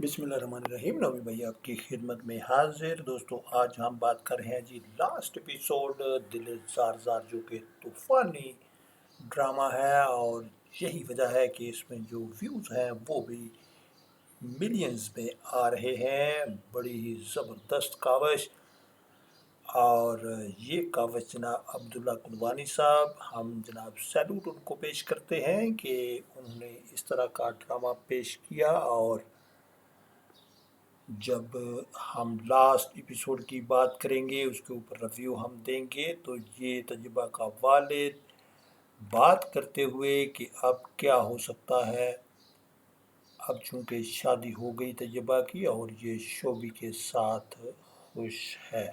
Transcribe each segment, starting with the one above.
बिस्मिल्लाहिर्रहमानिर्रहीम। नवी भाई आपकी खिदमत में हाजिर। दोस्तों, आज हम बात कर रहे हैं जी लास्ट एपिसोड दिल जार जार, जो कि तूफ़ानी ड्रामा है। और यही वजह है कि इसमें जो व्यूज़ हैं वो भी मिलियंस में आ रहे हैं। बड़ी ही ज़बरदस्त कावश। और ये कावश जनाब अब्दुल्ला कुलवानी साहब, हम जनाब सैल्यूट उनको पेश करते हैं कि उन्होंने इस तरह का ड्रामा पेश किया। और जब हम लास्ट एपिसोड की बात करेंगे, उसके ऊपर रिव्यू हम देंगे, तो ये तजुर्बा का वालिद बात करते हुए कि अब क्या हो सकता है। अब चूँकि शादी हो गई तजुर्बा की और ये शोभी के साथ खुश है।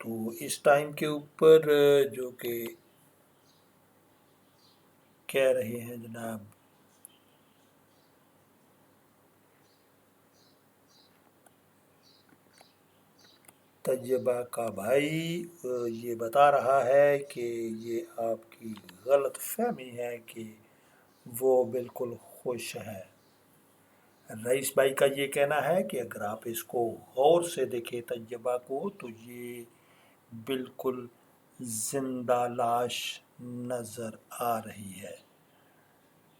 तो इस टाइम के ऊपर जो कि कह रहे हैं जनाब तजुर्बा का भाई, ये बता रहा है कि ये आपकी गलत फहमी है कि वो बिल्कुल खुश है। रईस भाई का ये कहना है कि अगर आप इसको गौर से देखें तजुर्बा को, तो ये बिल्कुल जिंदा लाश नज़र आ रही है।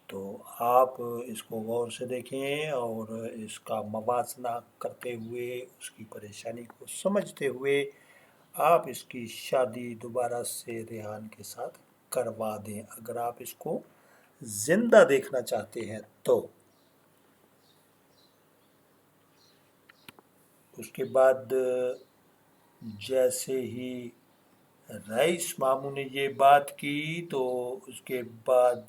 तो आप इसको गौर से देखें और इसका मवाजना करते हुए, उसकी परेशानी को समझते हुए आप इसकी शादी दोबारा से रेहान के साथ करवा दें, अगर आप इसको जिंदा देखना चाहते हैं तो। उसके बाद जैसे ही रईस मामू ने ये बात की, तो उसके बाद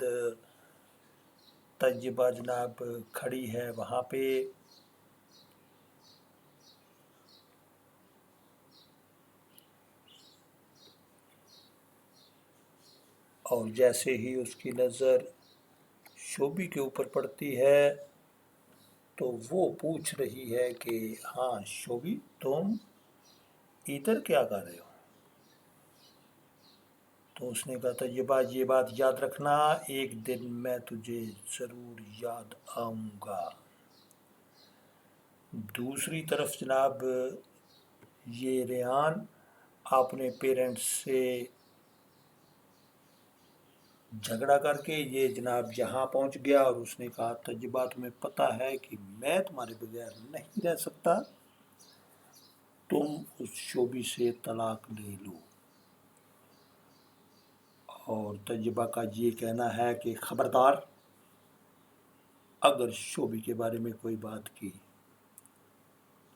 तजुर्बा जनाब खड़ी है वहाँ पे। और जैसे ही उसकी नज़र शोभी के ऊपर पड़ती है, तो वो पूछ रही है कि हाँ शोभी, तुम इधर क्या कर रहे हो। तो उसने कहा था ये बात याद रखना, एक दिन मैं तुझे ज़रूर याद आऊँगा। दूसरी तरफ जनाब ये रेहान अपने पेरेंट्स से झगड़ा करके ये जनाब यहाँ पहुँच गया और उसने कहा तजुर्बा, तुम्हें पता है कि मैं तुम्हारे बगैर नहीं रह सकता, तुम उस शोभी से तलाक ले लो। और तजुर्बा का ये कहना है कि ख़बरदार, अगर शोभी के बारे में कोई बात की,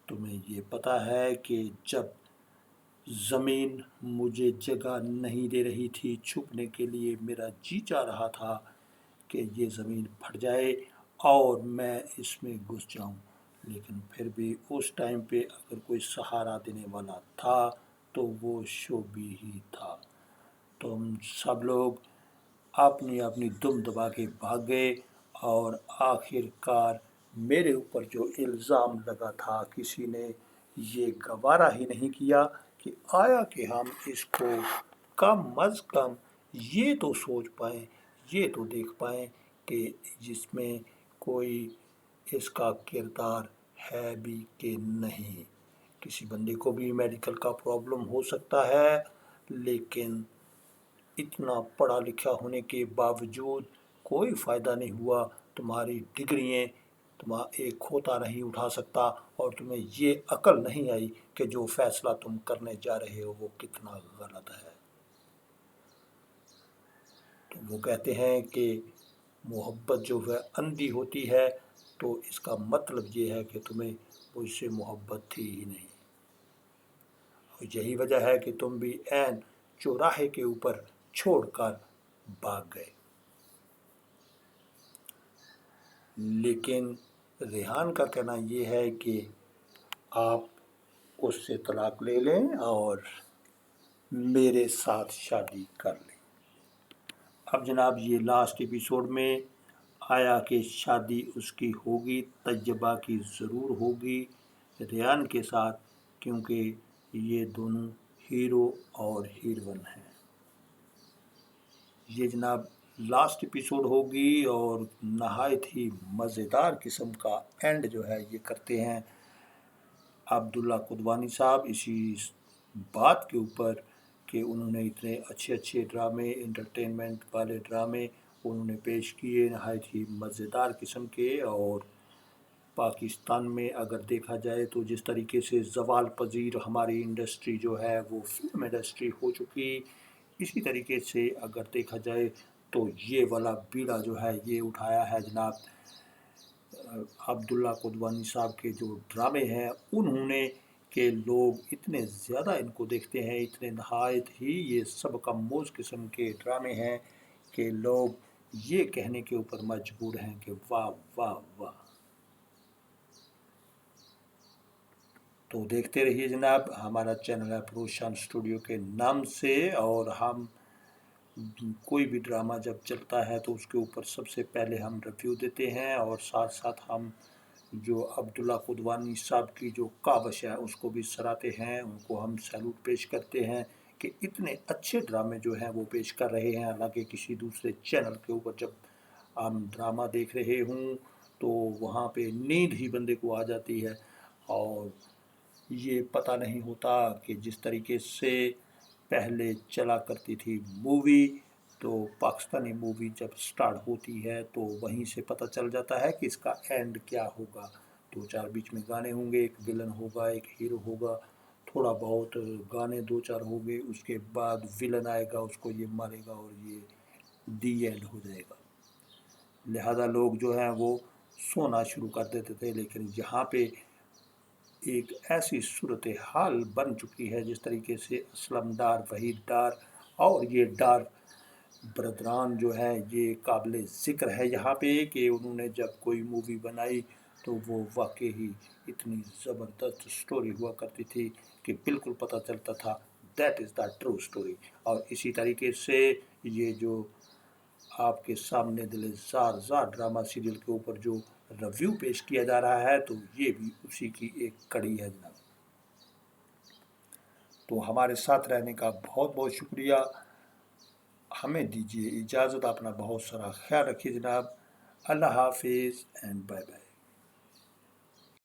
तुम्हें ये पता है कि जब ज़मीन मुझे जगह नहीं दे रही थी छुपने के लिए, मेरा जी चाह रहा था कि ये ज़मीन फट जाए और मैं इसमें घुस जाऊं, लेकिन फिर भी उस टाइम पे अगर कोई सहारा देने वाला था तो वो शोभी ही था। तो हम सब लोग अपनी अपनी दुम दबा के भाग गए। और आखिरकार मेरे ऊपर जो इल्ज़ाम लगा था, किसी ने ये गवारा ही नहीं किया कि आया कि हम इसको कम अज़ कम ये तो सोच पाएँ, ये तो देख पाएँ कि जिसमें कोई इसका किरदार है भी कि नहीं। किसी बंदे को भी मेडिकल का प्रॉब्लम हो सकता है, लेकिन इतना पढ़ा लिखा होने के बावजूद कोई फ़ायदा नहीं हुआ। तुम्हारी डिग्रियाँ एक खोता नहीं उठा सकता, और तुम्हें ये अकल नहीं आई कि जो फ़ैसला तुम करने जा रहे हो वो कितना गलत है। तो वो कहते हैं कि मोहब्बत जो है अंधी होती है, तो इसका मतलब ये है कि तुम्हें मुझसे मोहब्बत थी ही नहीं। और यही वजह है कि तुम भी ऐन चौराहे के ऊपर छोड़कर भाग गए। लेकिन रेहान का कहना ये है कि आप उससे तलाक ले लें और मेरे साथ शादी कर लें। अब जनाब ये लास्ट एपिसोड में आया कि शादी उसकी होगी, तजुर्बा की ज़रूर होगी रेहान के साथ, क्योंकि ये दोनों हीरो और हीरोइन हैं। ये जनाब لاسٹ ایپیسوڈ ہوگی اور نہایت ہی مزیدار قسم کا اینڈ جو ہے یہ کرتے ہیں عبداللہ قدوانی صاحب اسی بات کے اوپر کہ انہوں نے اتنے اچھے ڈرامے، انٹرٹینمنٹ والے ڈرامے انہوں نے پیش کیے نہایت ہی مزیدار قسم کے۔ اور پاکستان میں اگر دیکھا جائے تو جس طریقے سے زوال پذیر ہماری انڈسٹری جو ہے وہ فلم انڈسٹری ہو چکی، اسی طریقے سے اگر دیکھا جائے تو یہ والا بیڑا جو ہے یہ اٹھایا ہے جناب عبداللہ قدوانی صاحب کے جو ڈرامے ہیں انہوں نے، کہ لوگ اتنے زیادہ ان کو دیکھتے ہیں، اتنے نہایت ہی یہ سب کا موز قسم کے ڈرامے ہیں کہ لوگ یہ کہنے کے اوپر مجبور ہیں کہ واہ واہ واہ۔ تو دیکھتے رہیے جناب، ہمارا چینل ہے پروشان اسٹوڈیو کے نام سے، اور ہم کوئی بھی ڈرامہ جب چلتا ہے تو اس کے اوپر سب سے پہلے ہم ریویو دیتے ہیں، اور ساتھ ساتھ ہم جو عبداللہ قدوانی صاحب کی جو کاوش ہے اس کو بھی سراہتے ہیں، ان کو ہم سیلوٹ پیش کرتے ہیں کہ اتنے اچھے ڈرامے جو ہیں وہ پیش کر رہے ہیں۔ حالانکہ کسی دوسرے چینل کے اوپر جب ہم ڈرامہ دیکھ رہے ہوں تو وہاں پہ نیند ہی بندے کو آ جاتی ہے، اور یہ پتہ نہیں ہوتا کہ جس طریقے سے پہلے چلا کرتی تھی مووی، تو پاکستانی مووی جب سٹارٹ ہوتی ہے تو وہیں سے پتہ چل جاتا ہے کہ اس کا اینڈ کیا ہوگا۔ دو چار بیچ میں گانے ہوں گے، ایک ویلن ہوگا، ایک ہیرو ہوگا، تھوڑا بہت گانے دو چار ہوں گے، اس کے بعد ویلن آئے گا، اس کو یہ مارے گا اور یہ دی اینڈ ہو جائے گا۔ لہذا لوگ جو ہیں وہ سونا شروع کر دیتے تھے، لیکن یہاں پہ ایک ایسی صورتحال بن چکی ہے جس طریقے سے اسلم ڈار، وحید ڈار اور یہ ڈار برادران جو ہے یہ قابل ذکر ہے یہاں پہ کہ انہوں نے جب کوئی مووی بنائی تو وہ واقعی ہی اتنی زبردست سٹوری ہوا کرتی تھی کہ بالکل پتہ چلتا تھا that is the true story. اور اسی طریقے سے یہ جو آپ کے سامنے دل زار ڈرامہ سیریل کے اوپر جو ریویو پیش کیا جا رہا ہے تو یہ بھی اسی کی ایک کڑی ہے جناب۔ تو ہمارے ساتھ رہنے کا بہت بہت شکریہ، ہمیں دیجیے اجازت، اپنا بہت سارا خیال رکھیے جناب۔ اللہ حافظ اینڈ بائے بائے۔